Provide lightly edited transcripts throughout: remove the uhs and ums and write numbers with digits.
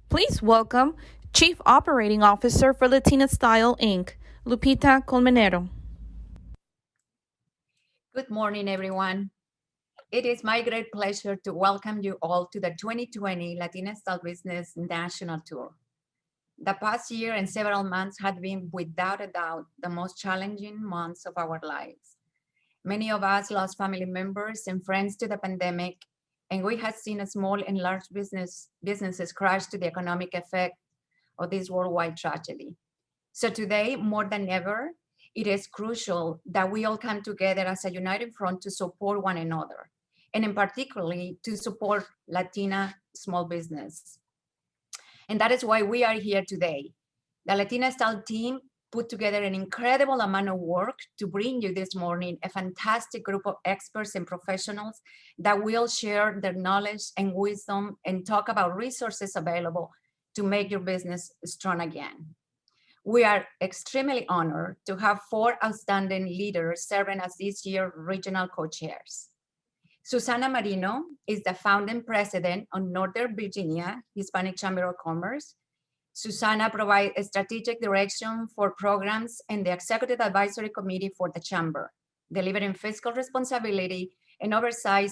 Please welcome Chief Operating Officer for Latina Style Inc., Lupita Colmenero. Good morning, everyone. It is my great pleasure to welcome you all to the 2020 Latina Style Business National Tour. The past year and several months have been, without a doubt, the most challenging months of our lives. Many of us lost family members and friends to the pandemic, and we have seen a small and large businesses crash to the economic effect of this worldwide tragedy. So today, more than ever, it is crucial that we all come together as a united front to support one another, and in particularly to support Latina small business. And that is why we are here today. The Latina Style team put together an incredible amount of work to bring you this morning a fantastic group of experts and professionals that will share their knowledge and wisdom and talk about resources available to make your business strong again. We are extremely honored to have four outstanding leaders serving as this year's regional co-chairs. Susana Marino is the founding president of Northern Virginia Hispanic Chamber of Commerce. Susana provides strategic direction for programs and the Executive Advisory Committee for the Chamber, delivering fiscal responsibility and oversight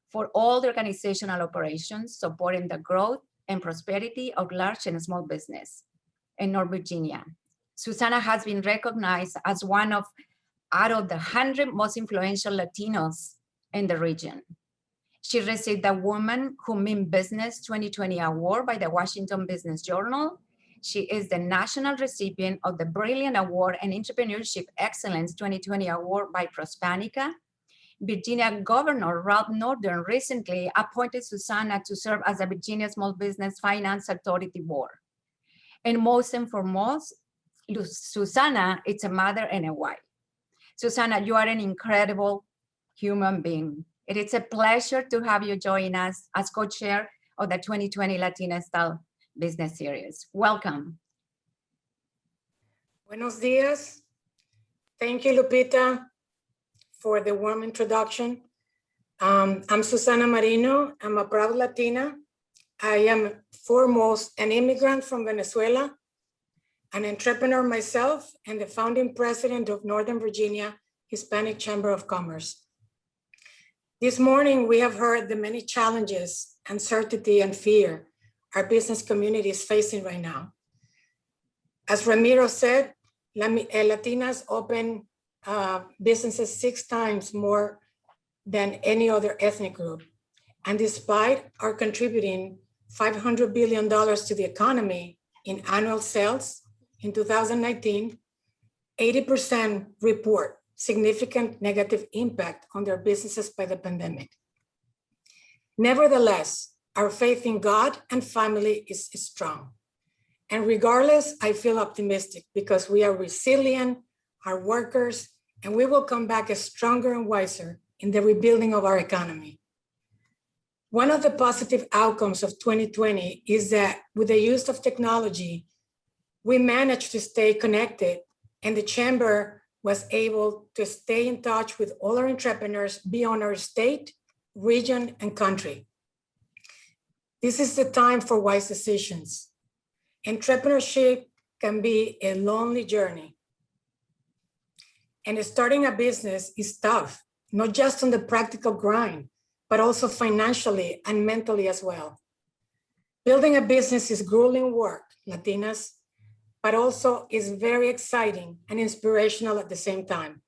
for all the organizational operations, supporting the growth and prosperity of large and small business in North Virginia. Susana has been recognized as one of out of the 100 most influential Latinos in the region. She received the Woman Who Mean Business 2020 award by the Washington Business Journal. She is the national recipient of the Brilliant Award and Entrepreneurship Excellence 2020 award by Prospanica. Virginia Governor Ralph Northam recently appointed Susana to serve as the Virginia Small Business Finance Authority Board. And most and foremost, Susana is a mother and a wife. Susana, you are an incredible human being. It is a pleasure to have you join us as co-chair of the 2020 Latina Style Business Series. Welcome. Buenos dias. Thank you, Lupita, for the warm introduction. I'm Susana Marino. I'm a proud Latina. I am foremost an immigrant from Venezuela, an entrepreneur myself, and the founding president of Northern Virginia Hispanic Chamber of Commerce. This morning, we have heard the many challenges, uncertainty, and fear our business community is facing right now. As Ramiro said, Latinas open businesses 6 times more than any other ethnic group. And despite our contributing $500 billion to the economy in annual sales in 2019, 80% report significant negative impact on their businesses by the pandemic. Nevertheless, our faith in God and family is strong. And regardless, I feel optimistic because we are resilient, hard workers, and we will come back as stronger and wiser in the rebuilding of our economy. One of the positive outcomes of 2020 is that with the use of technology, we managed to stay connected, and the Chamber was able to stay in touch with all our entrepreneurs beyond our state, region, and country. This is the time for wise decisions. Entrepreneurship can be a lonely journey. And starting a business is tough, not just on the practical grind, but also financially and mentally as well. Building a business is grueling work, Latinas, but also is very exciting and inspirational at the same time.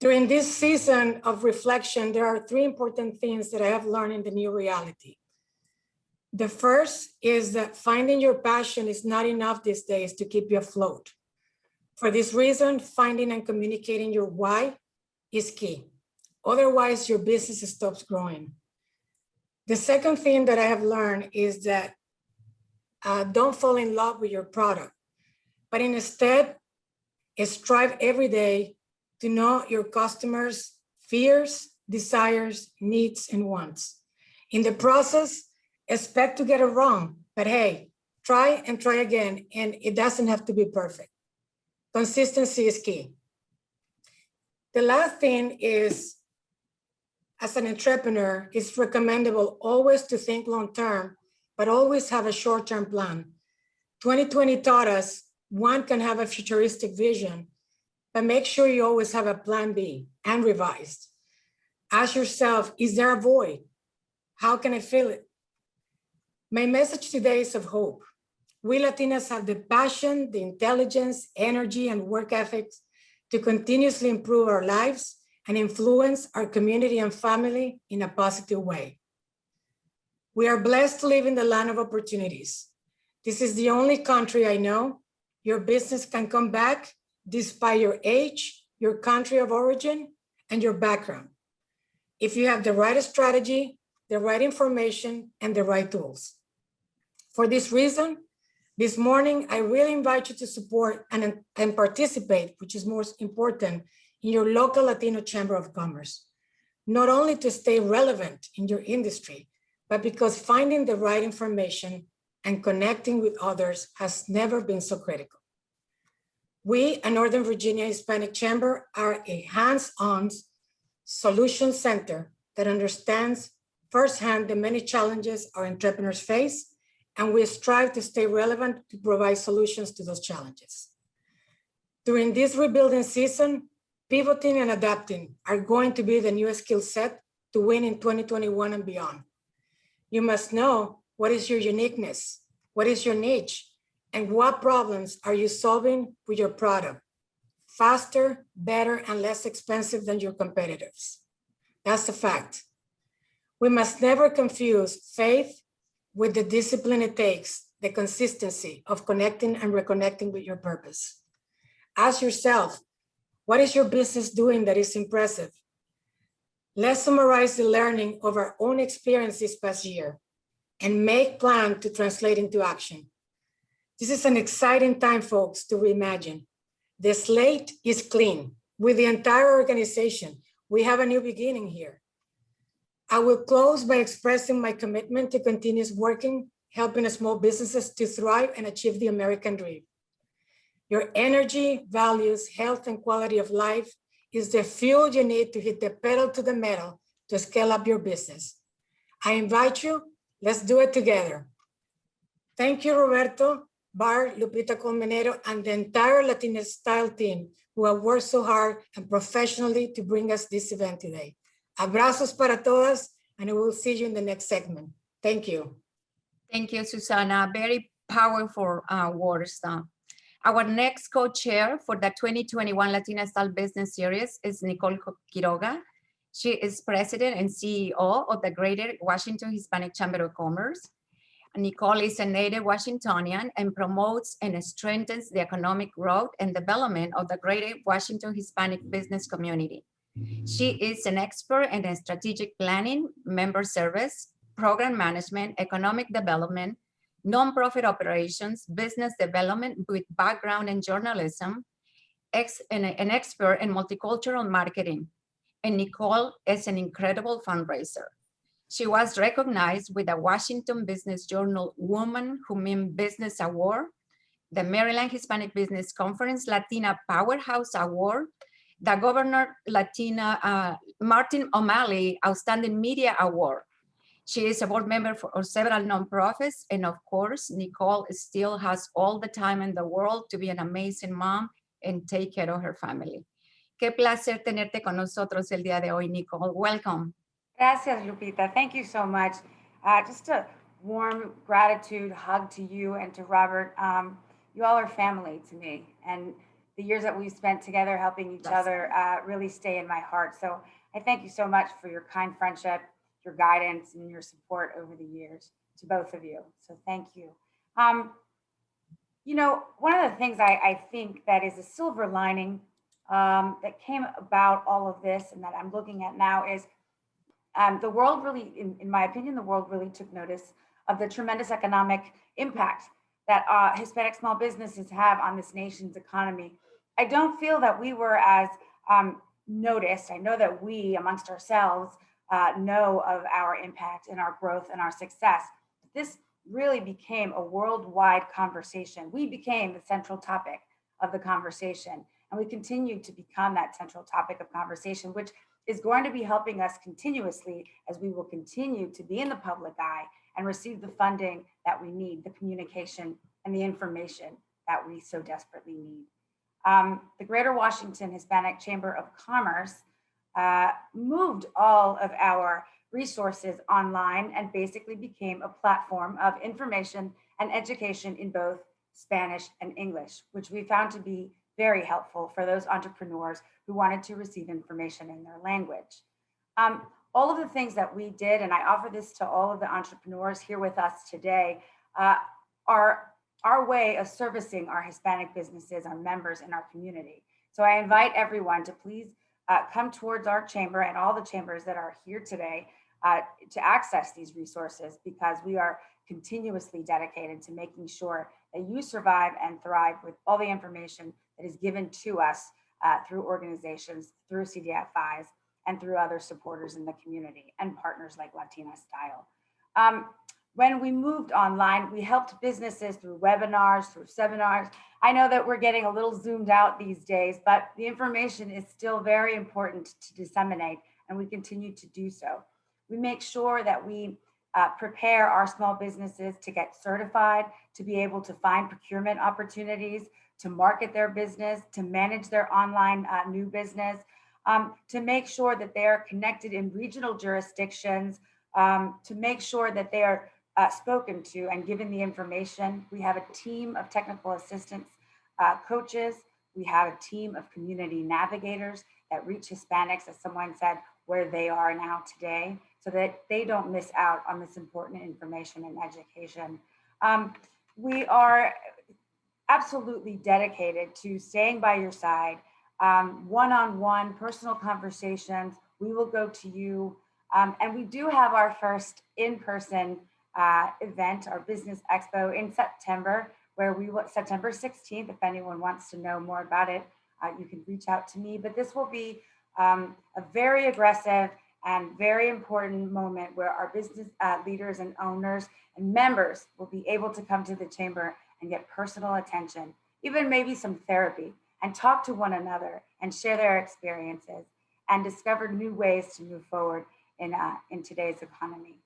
During this season of reflection, there are 3 important things that I have learned in the new reality. The first is that finding your passion is not enough these days to keep you afloat. For this reason, finding and communicating your why is key. Otherwise, your business stops growing. The second thing that I have learned is that don't fall in love with your product, but instead strive every day to know your customers' fears, desires, needs, and wants. In the process, expect to get it wrong, but hey, try and try again, and it doesn't have to be perfect. Consistency is key. The last thing is, as an entrepreneur, it's recommendable always to think long-term, but always have a short-term plan. 2020 taught us one can have a futuristic vision, but make sure you always have a plan B and revised. Ask yourself, is there a void? How can I fill it? My message today is of hope. We Latinas have the passion, the intelligence, energy, and work ethics to continuously improve our lives and influence our community and family in a positive way. We are blessed to live in the land of opportunities. This is the only country I know your business can come back despite your age, your country of origin, and your background, if you have the right strategy, the right information, and the right tools. For this reason, this morning, I really invite you to support and participate, which is most important, in your local Latino Chamber of Commerce, not only to stay relevant in your industry, but because finding the right information and connecting with others has never been so critical. We at Northern Virginia Hispanic Chamber are a hands-on solution center that understands firsthand the many challenges our entrepreneurs face, and we strive to stay relevant to provide solutions to those challenges. During this rebuilding season, pivoting and adapting are going to be the newest skill set to win in 2021 and beyond. You must know what is your uniqueness, what is your niche, and what problems are you solving with your product? Faster, better, and less expensive than your competitors. That's a fact. We must never confuse faith with the discipline it takes, the consistency of connecting and reconnecting with your purpose. Ask yourself, what is your business doing that is impressive? Let's summarize the learning of our own experience this past year and make plans to translate into action. This is an exciting time, folks, to reimagine. The slate is clean. With the entire organization, we have a new beginning here. I will close by expressing my commitment to continue working, helping small businesses to thrive and achieve the American dream. Your energy, values, health, and quality of life is the fuel you need to hit the pedal to the metal to scale up your business. I invite you, let's do it together. Thank you, Roberto, Bar, Lupita Colmenero, and the entire Latina Style team who have worked so hard and professionally to bring us this event today. Abrazos para todas, and we will see you in the next segment. Thank you. Thank you, Susana. Very powerful words. Our next co-chair for the 2021 Latina Style Business Series is Nicole Quiroga. She is president and CEO of the Greater Washington Hispanic Chamber of Commerce. Nicole is a native Washingtonian and promotes and strengthens the economic growth and development of the Greater Washington Hispanic business community. She is an expert in strategic planning, member service, program management, economic development, nonprofit operations, business development with background in journalism, an expert in multicultural marketing. And Nicole is an incredible fundraiser. She was recognized with the Washington Business Journal Woman Who Mean Business Award, the Maryland Hispanic Business Conference Latina Powerhouse Award, the Governor Latina Martin O'Malley Outstanding Media Award. She is a board member for several nonprofits, and of course, Nicole still has all the time in the world to be an amazing mom and take care of her family. Qué placer tenerte con nosotros el día de hoy, Nicole. Welcome. Gracias, Lupita. Thank you so much. Just a warm gratitude hug to you and to Robert. You all are family to me, and the years that we've spent together helping each other really stay in my heart. So I thank you so much for your kind friendship, your guidance, and your support over the years to both of you. So thank you. You know, one of the things I think that is a silver lining that came about all of this and that I'm looking at now is the world really, in my opinion, the world really took notice of the tremendous economic impact that Hispanic small businesses have on this nation's economy. I don't feel that we were as noticed. I know that we amongst ourselves know of our impact and our growth and our success. This really became a worldwide conversation. We became the central topic of the conversation, and we continue to become that central topic of conversation, which is going to be helping us continuously as we will continue to be in the public eye and receive the funding that we need, the communication and the information that we so desperately need. The Greater Washington Hispanic Chamber of Commerce moved all of our resources online and basically became a platform of information and education in both Spanish and English, which we found to be very helpful for those entrepreneurs who wanted to receive information in their language. All of the things that we did, and I offer this to all of the entrepreneurs here with us today, are our way of servicing our Hispanic businesses, our members in our community. So I invite everyone to please come towards our chamber and all the chambers that are here today to access these resources, because we are continuously dedicated to making sure that you survive and thrive with all the information that is given to us through organizations, through CDFIs, and through other supporters in the community and partners like Latina Style. When we moved online, we helped businesses through webinars, through seminars. I know that we're getting a little zoomed out these days, but the information is still very important to disseminate, and we continue to do so. We make sure that we prepare our small businesses to get certified, to be able to find procurement opportunities, to market their business, to manage their online new business, to make sure that they are connected in regional jurisdictions, to make sure that they are spoken to and given the information. We have a team of technical assistants, coaches. We have a team of community navigators that reach Hispanics, as someone said, where they are now today, so that they don't miss out on this important information and education. We are absolutely dedicated to staying by your side, one-on-one personal conversations. We will go to you. And we do have our first in-person event, our business expo in September, where we will, September 16th, if anyone wants to know more about it, you can reach out to me. But this will be a very aggressive and very important moment where our business leaders and owners and members will be able to come to the chamber and get personal attention, even maybe some therapy, and talk to one another and share their experiences and discover new ways to move forward in today's economy.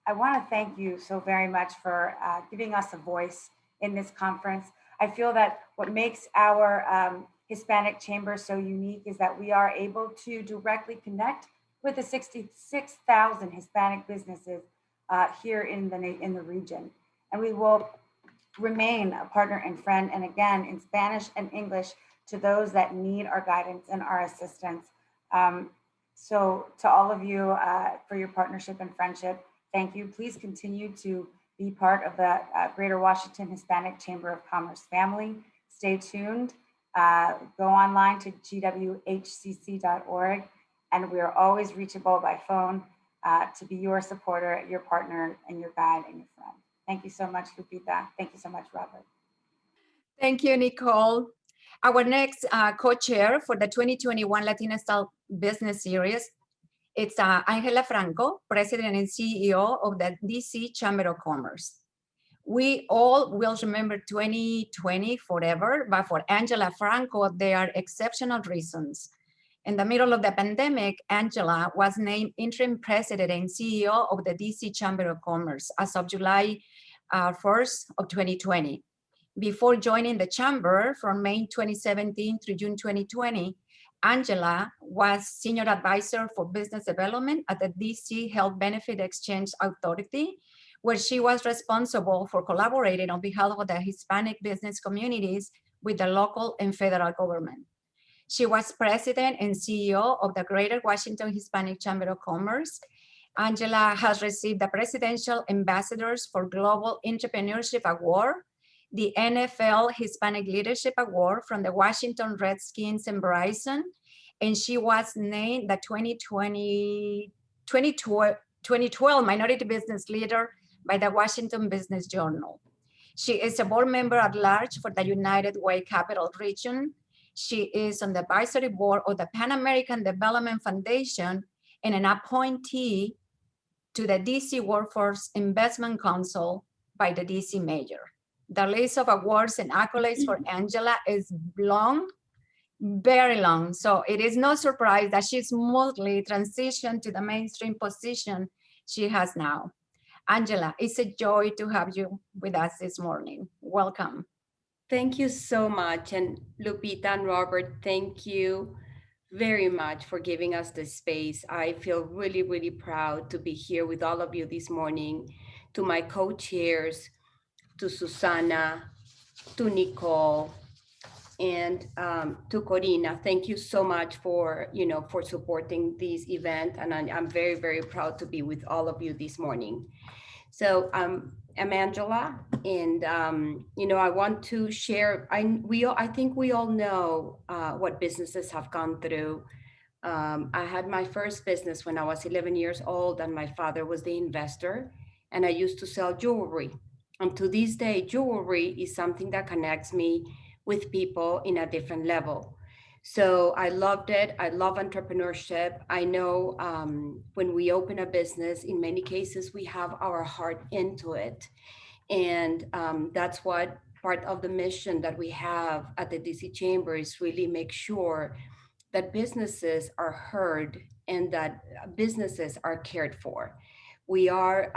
I want to thank you so very much for giving us a voice in this conference. I feel that what makes our Hispanic Chamber so unique is that we are able to directly connect with the 66,000 Hispanic businesses here in the region. And we will remain a partner and friend, and again, in Spanish and English, to those that need our guidance and our assistance. So to all of you for your partnership and friendship, thank you. Please continue to be part of the Greater Washington Hispanic Chamber of Commerce family. Stay tuned. Go online to gwhcc.org, and we are always reachable by phone to be your supporter, your partner, and your guide and your friend. Thank you so much, Lupita. Thank you so much, Robert. Thank you, Nicole. Our next co-chair for the 2021 Latina Style Business Series, it's Angela Franco, President and CEO of the DC Chamber of Commerce. We all will remember 2020 forever, but for Angela Franco, there are exceptional reasons. In the middle of the pandemic, Angela was named interim president and CEO of the DC Chamber of Commerce as of July 1st of 2020. Before joining the chamber from May 2017 through June 2020, Angela was senior advisor for business development at the DC Health Benefit Exchange Authority, where she was responsible for collaborating on behalf of the Hispanic business communities with the local and federal government. She was president and CEO of the Greater Washington Hispanic Chamber of Commerce. Angela has received the Presidential Ambassadors for Global Entrepreneurship Award, the NFL Hispanic Leadership Award from the Washington Redskins and Verizon, and she was named the 2012 Minority Business Leader by the Washington Business Journal. She is a board member at large for the United Way Capital Region. She is on the advisory board of the Pan American Development Foundation and an appointee to the DC Workforce Investment Council by the DC Mayor. The list of awards and accolades for Angela is long, very long. So it is no surprise that she smoothly transitioned to the mainstream position she has now. Angela, it's a joy to have you with us this morning. Welcome. Thank you so much. And Lupita and Robert, thank you very much for giving us this space. I feel really, really proud to be here with all of you this morning, to my co-chairs, to Susana, to Nicole, and to Corina. Thank you so much for, for supporting this event. And I'm very, very proud to be with all of you this morning. So I'm Angela, and I want to share. I think we all know what businesses have gone through. I had my first business when I was 11 years old, and my father was the investor, and I used to sell jewelry. And to this day, jewelry is something that connects me with people in a different level. So I loved it. I love entrepreneurship. I know when we open a business, in many cases, we have our heart into it. And that's what part of the mission that we have at the DC Chamber is really make sure that businesses are heard and that businesses are cared for. We are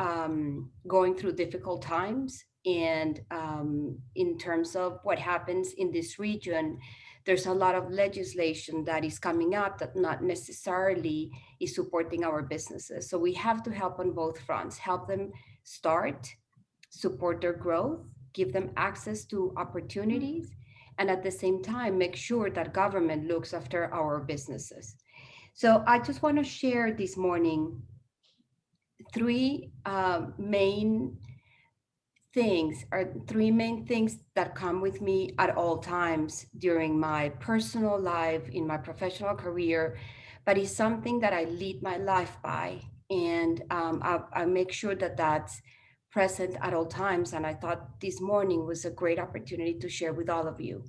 going through difficult times. And in terms of what happens in this region, there's a lot of legislation that is coming up that not necessarily is supporting our businesses. So we have to help on both fronts, help them start, support their growth, give them access to opportunities, and at the same time, make sure that government looks after our businesses. So I just want to share this morning three main things that come with me at all times during my personal life, in my professional career, but it's something that I lead my life by. And I make sure that that's present at all times. And I thought this morning was a great opportunity to share with all of you.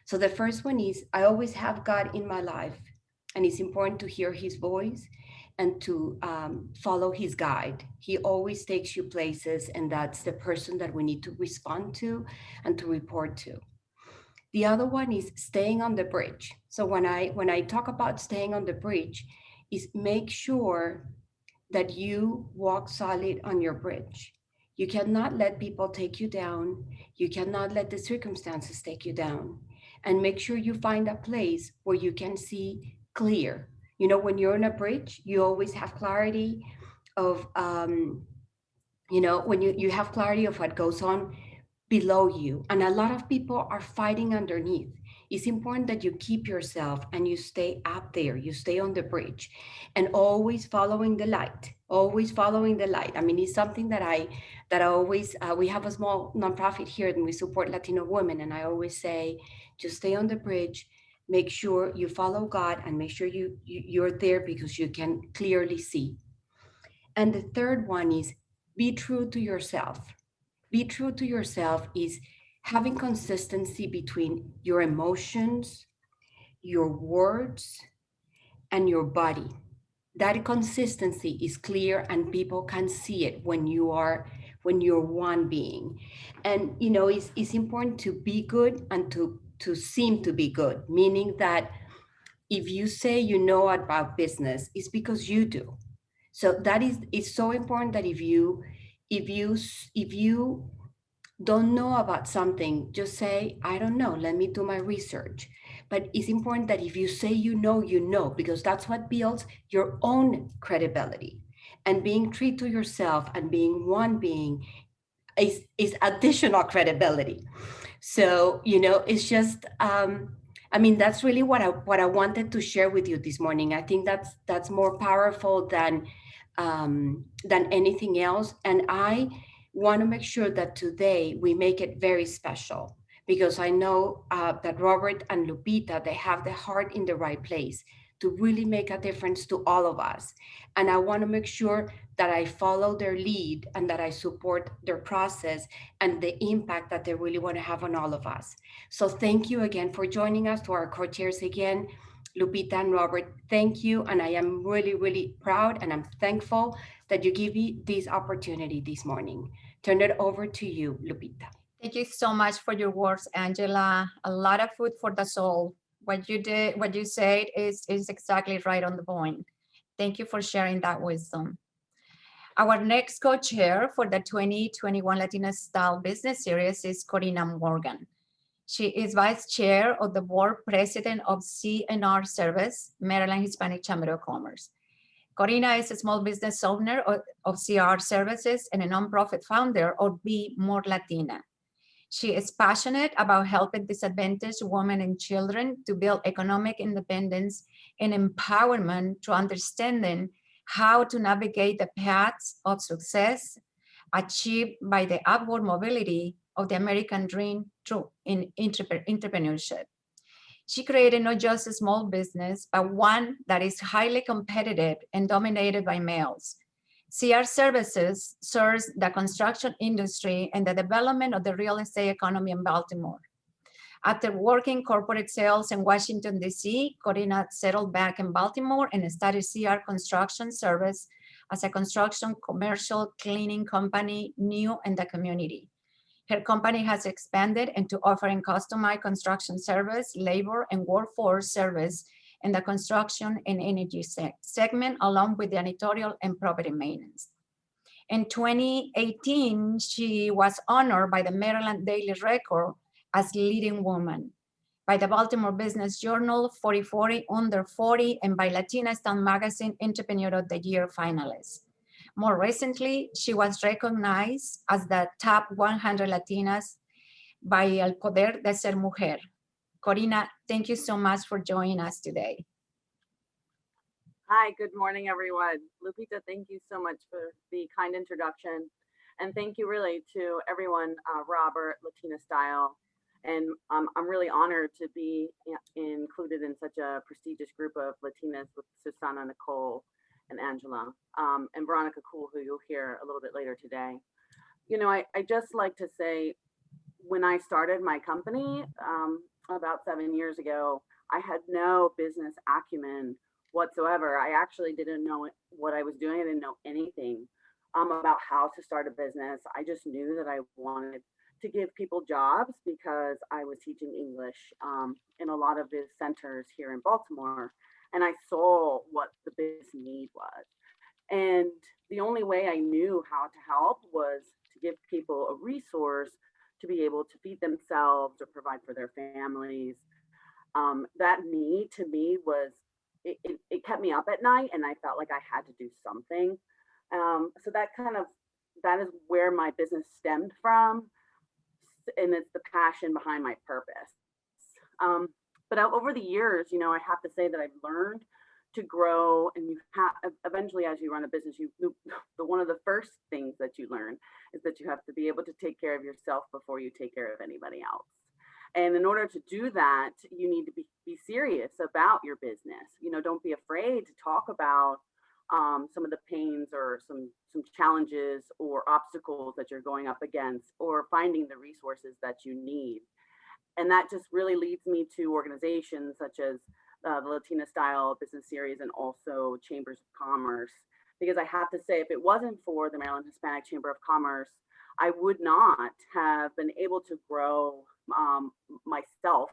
So the first one is I always have God in my life, and it's important to hear his voice and to follow his guide. He always takes you places, and that's the person that we need to respond to and to report to. The other one is staying on the bridge. So when I talk about staying on the bridge, is make sure that you walk solid on your bridge. You cannot let people take you down. You cannot let the circumstances take you down. And make sure you find a place where you can see clear. When you're on a bridge, you always have clarity of, when you have clarity of what goes on below you. And a lot of people are fighting underneath. It's important that you keep yourself and you stay up there, you stay on the bridge, and always following the light, always following the light. I mean, it's something that I always, we have a small nonprofit here and we support Latino women. And I always say, just stay on the bridge, make sure you follow God, and make sure you're there because you can clearly see. And the third one is be true to yourself. Be true to yourself is having consistency between your emotions, your words, and your body. That consistency is clear and people can see it when you're one being. And it's important to be good and to seem to be good, meaning that if you say you know about business, it's because you do. So it's so important that if you don't know about something, just say, I don't know, let me do my research. But it's important that if you say you know, because that's what builds your own credibility. And being true to yourself and being one being is additional credibility. So, it's just, that's really what I wanted to share with you this morning. I think that's more powerful than anything else. And I want to make sure that today we make it very special, because I know that Robert and Lupita, they have the heart in the right place to really make a difference to all of us. And I want to make sure that I follow their lead and that I support their process and the impact that they really want to have on all of us. So thank you again for joining us, to our co-chairs again, Lupita and Robert, thank you. And I am really, really proud and I'm thankful that you give me this opportunity this morning. Turn it over to you, Lupita. Thank you so much for your words, Angela. A lot of food for the soul. What you said is exactly right on the point. Thank you for sharing that wisdom. Our next co-chair for the 2021 Latina Style Business Series is Corina Morgan. She is vice chair of the board president of CNR Service, Maryland Hispanic Chamber of Commerce. Corina is a small business owner of CR Services and a nonprofit founder of Be More Latina. She is passionate about helping disadvantaged women and children to build economic independence and empowerment through understanding how to navigate the paths of success achieved by the upward mobility of the American dream through entrepreneurship. She created not just a small business, but one that is highly competitive and dominated by males. CR Services serves the construction industry and the development of the real estate economy in Baltimore. After working corporate sales in Washington, D.C., Corina settled back in Baltimore and started CR Construction Service as a construction commercial cleaning company new in the community. Her company has expanded into offering customized construction service, labor, and workforce service in the construction and energy segment, along with janitorial and property maintenance. In 2018, she was honored by the Maryland Daily Record as leading woman, by the Baltimore Business Journal 40/40 Under 40, and by Latina Style Magazine Entrepreneur of the Year finalist. More recently, she was recognized as the top 100 Latinas by El Poder de Ser Mujer. Corina, thank you so much for joining us today. Hi, good morning, everyone. Lupita, thank you so much for the kind introduction. And thank you really to everyone, Robert, Latina Style. And I'm really honored to be included in such a prestigious group of Latinas with Susana, Nicole, and Angela, and Veronica Cool, who you'll hear a little bit later today. You know, I just like to say, when I started my company about 7 years ago, I had no business acumen whatsoever. I actually didn't know what I was doing. I didn't know anything about how to start a business. I just knew that I wanted to give people jobs because I was teaching English in a lot of the centers here in Baltimore. And I saw what the business need was. And the only way I knew how to help was to give people a resource to be able to feed themselves or provide for their families. That need to me was, it kept me up at night, and I felt like I had to do something. So that is where my business stemmed from. And it's the passion behind my purpose. But over the years, you know, I have to say that I've learned to grow, and you have eventually, as you run a business, one of the first things that you learn is that you have to be able to take care of yourself before you take care of anybody else. And in order to do that, you need to be serious about your business. You know, don't be afraid to talk about some of the pains or some challenges or obstacles that you're going up against, or finding the resources that you need. And that just really leads me to organizations such as the Latina Style Business Series and also Chambers of Commerce. Because I have to say, if it wasn't for the Maryland Hispanic Chamber of Commerce, I would not have been able to grow myself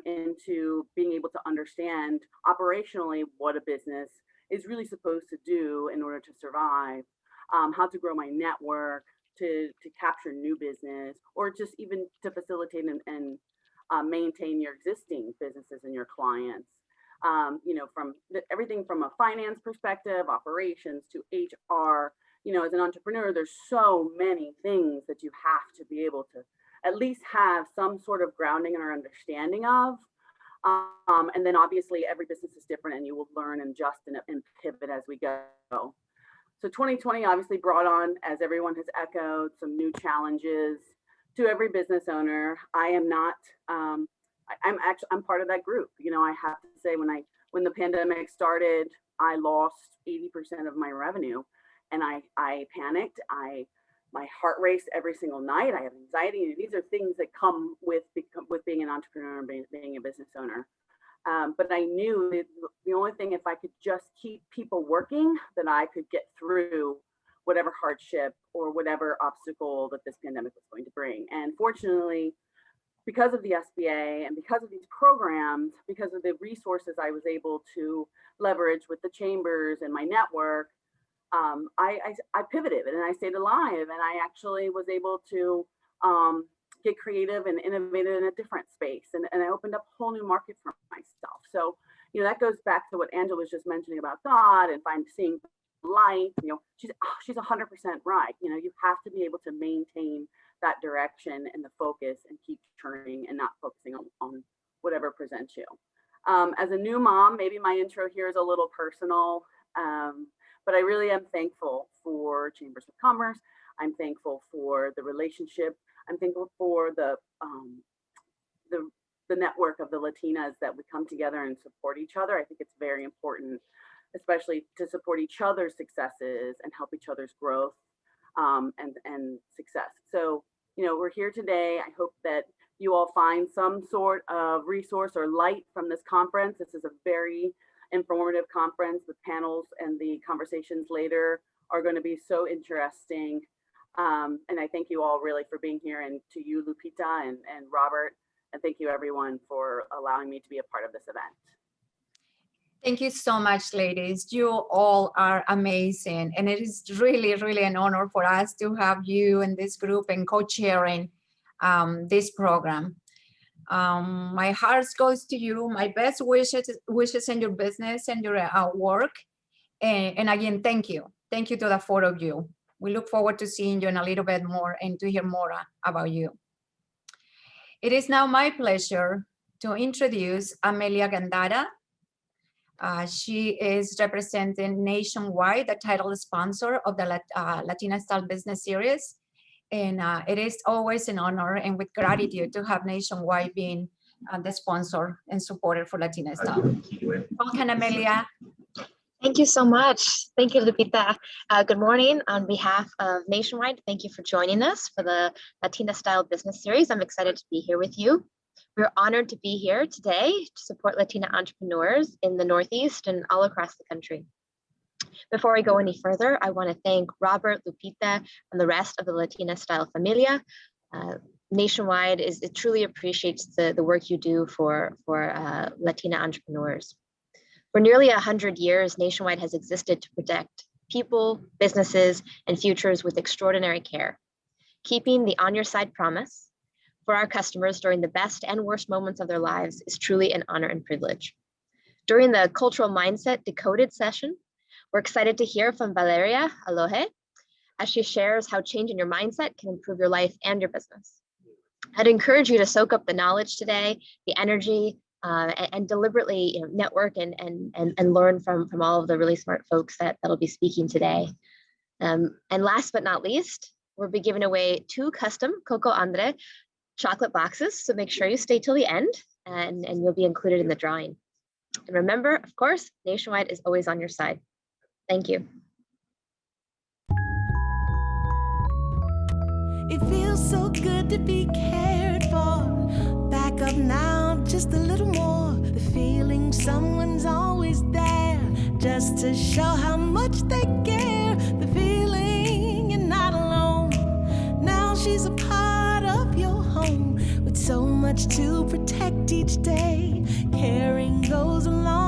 into being able to understand operationally what a business is really supposed to do in order to survive, how to grow my network, to capture new business, or just even to facilitate and maintain your existing businesses and your clients. You know, from everything from a finance perspective, operations to HR. You know, as an entrepreneur, there's so many things that you have to be able to at least have some sort of grounding or understanding of. And then obviously every business is different, and you will learn and adjust and pivot as we go. So 2020 obviously brought on, as everyone has echoed, some new challenges to every business owner. I am not, I'm part of that group. You know, I have to say, when the pandemic started, I lost 80% of my revenue, and I panicked. My heart raced every single night. I have anxiety. These are things that come with being an entrepreneur and being a business owner. But I knew that the only thing, if I could just keep people working, that I could get through whatever hardship or whatever obstacle that this pandemic was going to bring. And fortunately, because of the SBA and because of these programs, because of the resources I was able to leverage with the chambers and my network, I pivoted and I stayed alive, and I actually was able to get creative and innovative in a different space, and I opened up a whole new market for myself. So, you know, that goes back to what Angela was just mentioning about God and seeing light. You know, she's 100% right. You know, you have to be able to maintain that direction and the focus and keep turning and not focusing on whatever presents you. As a new mom, maybe my intro here is a little personal, but I really am thankful for Chambers of Commerce. I'm thankful for the relationship. I'm thankful for the network of the Latinas that we come together and support each other. I think it's very important, especially to support each other's successes and help each other's growth and success. So, you know, we're here today. I hope that you all find some sort of resource or light from this conference. This is a very informative conference. The panels and the conversations later are going to be so interesting. And I thank you all really for being here, and to you, Lupita and Robert, and thank you everyone for allowing me to be a part of this event. Thank you so much, ladies. You all are amazing. And it is really, really an honor for us to have you in this group and co-chairing this program. My heart goes to you. My best wishes in your business and your work. And again, thank you. Thank you to the four of you. We look forward to seeing you in a little bit more and to hear more about you. It is now my pleasure to introduce Amelia Gandara. She is representing Nationwide, the title sponsor of the Latina Style Business Series. And it is always an honor and with gratitude to have Nationwide being the sponsor and supporter for Latina Style. Welcome, Amelia. Thank you so much. Thank you, Lupita. Good morning. On behalf of Nationwide, thank you for joining us for the Latina Style Business Series. I'm excited to be here with you. We're honored to be here today to support Latina entrepreneurs in the Northeast and all across the country. Before I go any further, I want to thank Robert, Lupita, and the rest of the Latina Style Familia. Nationwide it truly appreciates the work you do for Latina entrepreneurs. For nearly 100 years, Nationwide has existed to protect people, businesses, and futures with extraordinary care, keeping the on your side promise for our customers during the best and worst moments of their lives is truly an honor and privilege. During the Cultural Mindset Decoded session, we're excited to hear from Valeria Alohe as she shares how changing your mindset can improve your life and your business. I'd encourage you to soak up the knowledge today, the energy, and deliberately network and learn from all of the really smart folks that'll be speaking today. And last but not least, we'll be giving away 2 custom Coco Andre chocolate boxes. So make sure you stay till the end and you'll be included in the drawing. And remember, of course, Nationwide is always on your side. Thank you. It feels so good to be cared for. Back up now, just a little more. The feeling someone's always there, just to show how much they care. The feeling you're not alone. Now she's a part of your home, with so much to protect each day. Caring goes along.